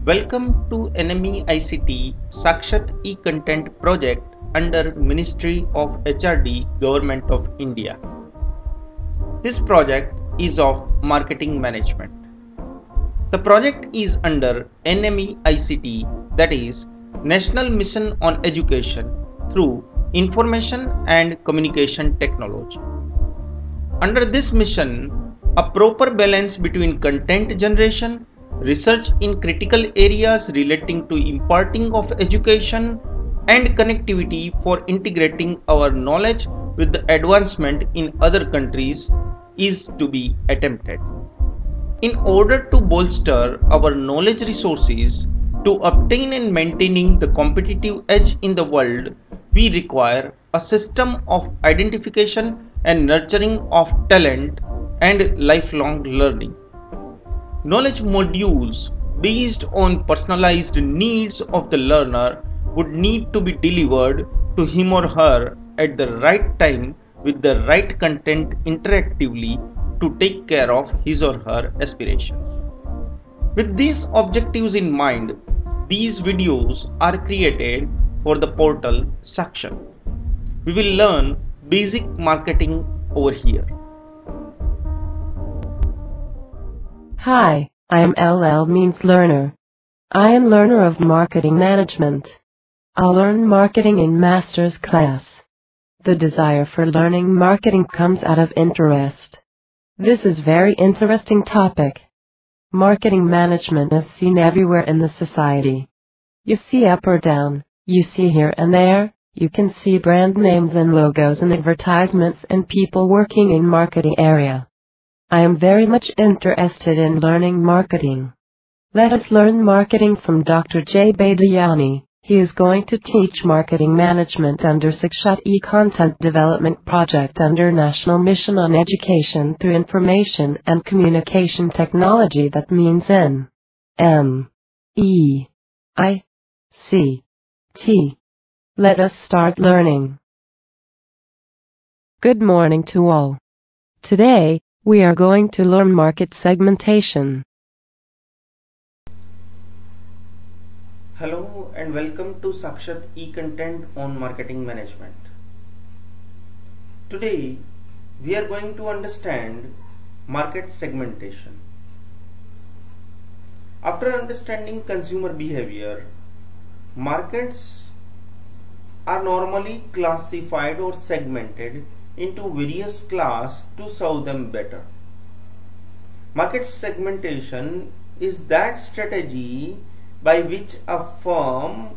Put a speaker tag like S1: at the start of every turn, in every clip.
S1: Welcome to NME ICT Sakshat e-Content project under Ministry of HRD Government of India. This project is of marketing management. The project is under NME ICT, that is National Mission on Education through Information and Communication Technology. Under this mission, a proper balance between content generation, research in critical areas relating to imparting of education, and connectivity for integrating our knowledge with the advancement in other countries is to be attempted. In order to bolster our knowledge resources to obtain and maintaining the competitive edge in the world, we require a system of identification and nurturing of talent and lifelong learning. Knowledge modules based on personalized needs of the learner would need to be delivered to him or her at the right time with the right content interactively to take care of his or her aspirations. With these objectives in mind, these videos are created for the portal Sakshat. We will learn basic marketing over here.
S2: Hi, I am LL means learner. I am learner of marketing management. I'll learn marketing in master's class. The desire for learning marketing comes out of interest. This is very interesting topic. Marketing management is seen everywhere in the society. You see up or down, you see here and there, you can see brand names and logos and advertisements and people working in marketing area. I am very much interested in learning marketing. Let us learn marketing from Dr. J. Badiani. He is going to teach marketing management under Sakshat e-Content Development Project under National Mission on Education through Information and Communication Technology, that means NME-ICT. Let us start learning. Good morning to all. Today, we are going to learn market segmentation.
S1: Hello and welcome to Sakshat e-Content on Marketing Management. Today we are going to understand market segmentation. After understanding consumer behavior, markets are normally classified or segmented into various classes to serve them better. Market segmentation is that strategy by which a firm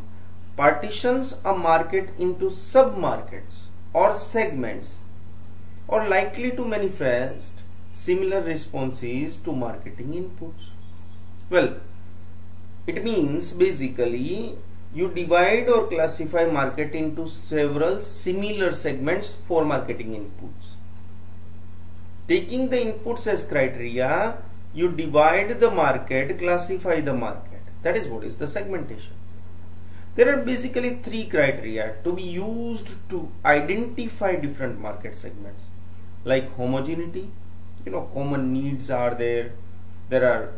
S1: partitions a market into sub-markets or segments or likely to manifest similar responses to marketing inputs. Well, it means basically you divide or classify market into several similar segments for marketing inputs. Taking the inputs as criteria, you divide the market, classify the market. That is what is the segmentation. There are basically three criteria to be used to identify different market segments, like homogeneity. Common needs are there. There are,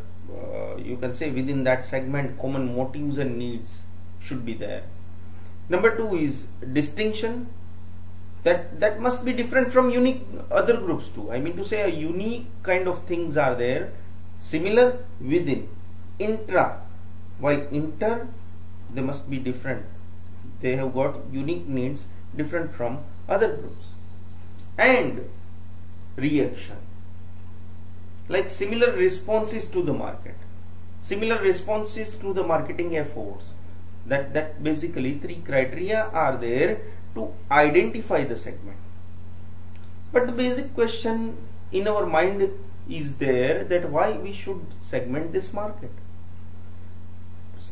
S1: you can say within that segment, common motives and needs should be there. Number two is distinction. That must be different from unique other groups too. I mean to say a unique kind of things are there, similar within. Intra, while inter, they must be different. They have got unique needs different from other groups. And reaction, like similar responses to the market, similar responses to the marketing efforts. That basically three criteria are there to identify the segment. But the basic question in our mind is there that why we should segment this market.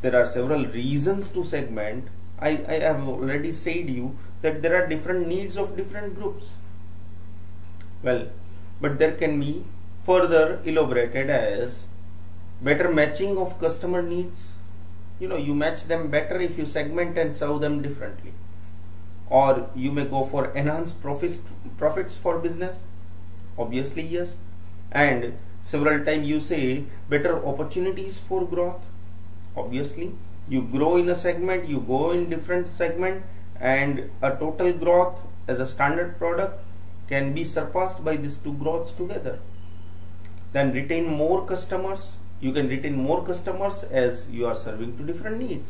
S1: There are several reasons to segment. I have already said you that there are different needs of different groups. Well, but there can be further elaborated as better matching of customer needs. You match them better if you segment and serve them differently. Or you may go for enhanced profits for business. Obviously yes. And several times you say better opportunities for growth. Obviously, you grow in a segment, you go in different segment, and a total growth as a standard product can be surpassed by these two growths together. Then retain more customers. You can retain more customers as you are serving to different needs.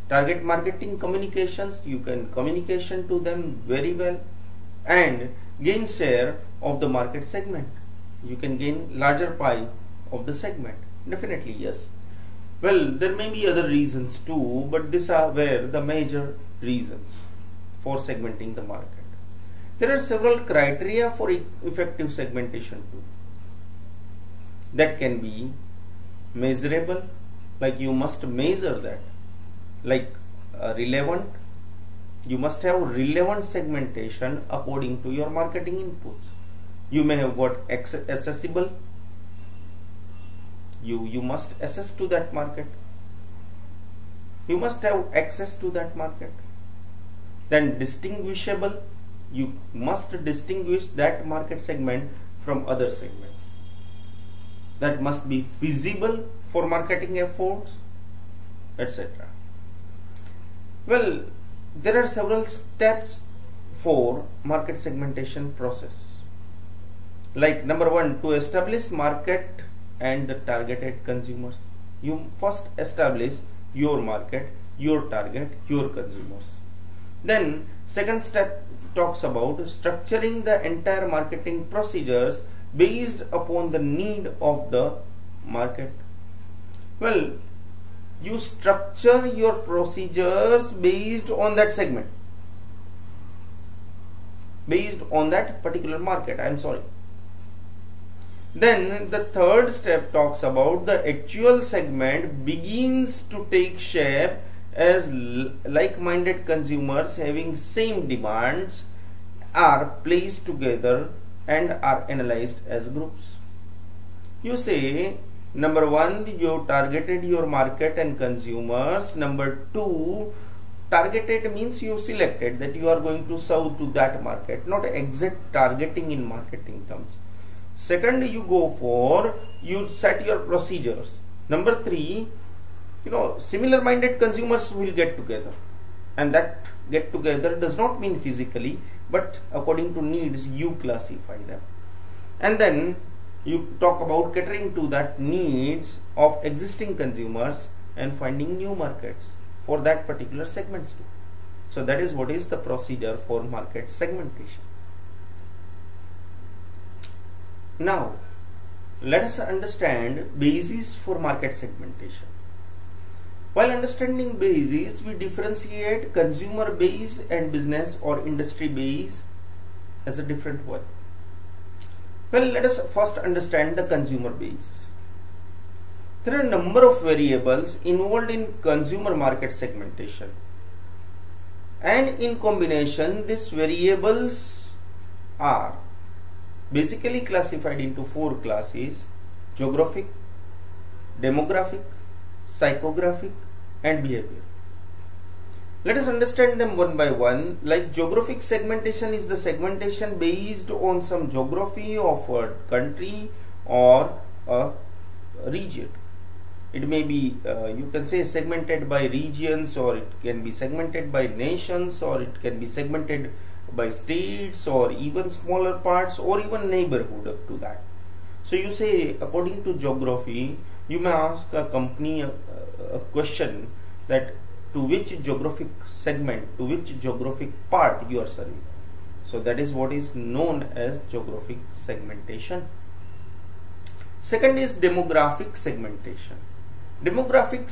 S1: Target marketing communications, you can communication to them very well, and gain share of the market segment. You can gain larger pie of the segment. Definitely yes. Well, there may be other reasons too, but these are where the major reasons for segmenting the market. There are several criteria for effective segmentation too. That can be measurable, like you must measure that, like relevant. You must have relevant segmentation according to your marketing inputs. You may have got accessible. You must access to that market. You must have access to that market. Then distinguishable. You must distinguish that market segment from other segments. That must be feasible for marketing efforts, etc. Well, there are several steps for market segmentation process. Like number one, to establish market and the targeted consumers. You first establish your market, your target, your consumers. Then second step talks about structuring the entire marketing procedures based upon the need of the market. Well, you structure your procedures based on that segment, based on that particular market. I am sorry. Then the third step talks about the actual segment begins to take shape as like-minded consumers having same demands are placed together and are analyzed as groups. You say, number one, you targeted your market and consumers. Number two, targeted means you selected that you are going to serve to that market, not exact targeting in marketing terms. Second, you go for, you set your procedures. Number three, similar minded consumers will get together, and that get together does not mean physically, but according to needs you classify them. And then you talk about catering to that needs of existing consumers and finding new markets for that particular segments too. So that is what is the procedure for market segmentation. Now let us understand basis for market segmentation. While understanding basis, we differentiate consumer base and business or industry base as a different one. Well, let us first understand the consumer base. There are a number of variables involved in consumer market segmentation, and in combination these variables are basically classified into four classes: geographic, demographic, psychographic and behavior. Let us understand them one by one. Like geographic segmentation is the segmentation based on some geography of a country or a region. It may be, you can say, segmented by regions, or it can be segmented by nations, or it can be segmented by states, or even smaller parts, or even neighborhood up to that. So you say, according to geography, you may ask a company a question that to which geographic segment, to which geographic part you are serving. So that is what is known as geographic segmentation. Second is demographic segmentation. Demographic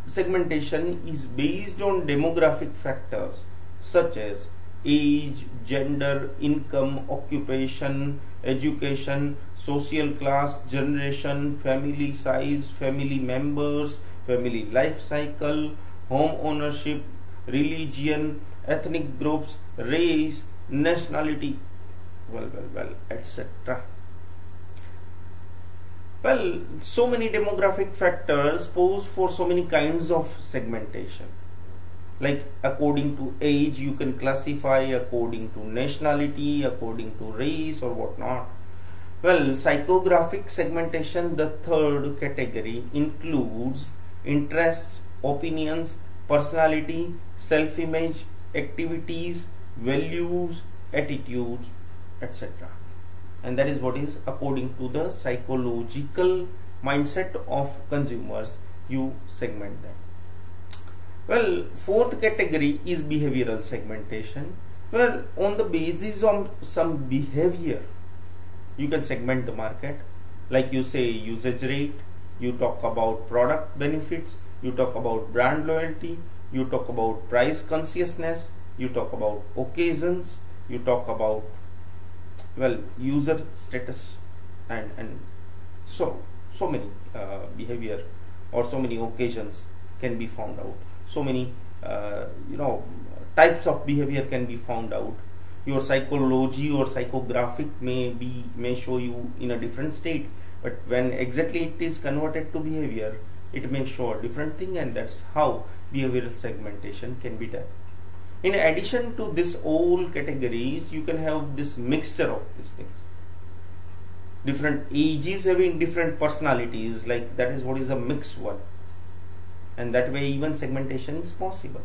S1: segmentation is based on demographic factors such as age, gender, income, occupation, education, social class, generation, family size, family members, family life cycle, home ownership, religion, ethnic groups, race, nationality, etc. Well, so many demographic factors pose for so many kinds of segmentation. Like according to age, you can classify, according to nationality, according to race or whatnot. Well, psychographic segmentation, the third category, includes interests, opinions, personality, self-image, activities, values, attitudes, etc. And that is what is according to the psychological mindset of consumers. You segment them. Well, fourth category is behavioral segmentation. Well, on the basis of some behavior, you can segment the market. Like you say usage rate, you talk about product benefits, you talk about brand loyalty, you talk about price consciousness, you talk about occasions, you talk about, well, user status, and so many behavior or so many occasions can be found out. So many types of behavior can be found out. Your psychology or psychographic may show you in a different state, but when exactly it is converted to behavior, it may show a different thing, and that's how behavioral segmentation can be done. In addition to this all categories, you can have this mixture of these things. Different ages having different personalities, like that is what is a mixed one, and that way even segmentation is possible.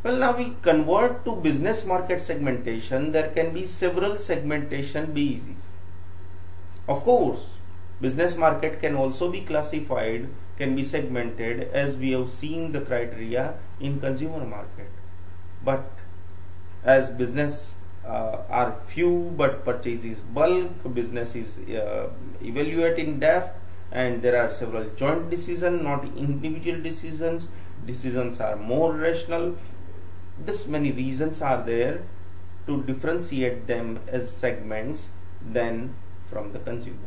S1: Well, now we convert to business market segmentation. There can be several segmentation bases. Of course, business market can also be classified, can be segmented, as we have seen the criteria in consumer market. But as business are few but purchase is bulk, business is evaluate in depth, and there are several joint decisions, not individual decisions. Decisions are more rational. This many reasons are there to differentiate them as segments than from the consumers.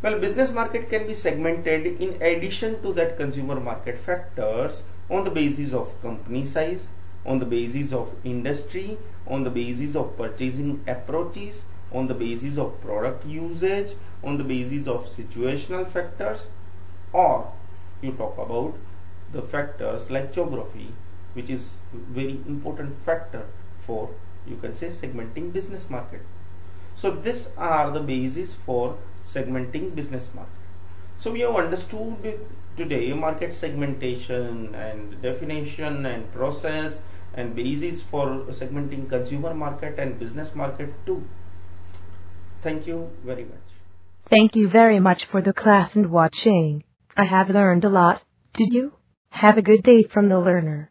S1: Well, business market can be segmented in addition to that consumer market factors on the basis of company size, on the basis of industry, on the basis of purchasing approaches, on the basis of product usage, on the basis of situational factors, or you talk about the factors like geography, which is very important factor for, you can say, segmenting business market. So these are the basis for segmenting business market. So we have understood today market segmentation and definition and process and basis for segmenting consumer market and business market too. Thank you very much.
S2: Thank you very much for the class and watching. I have learned a lot. Did you? Have a good day from the learner.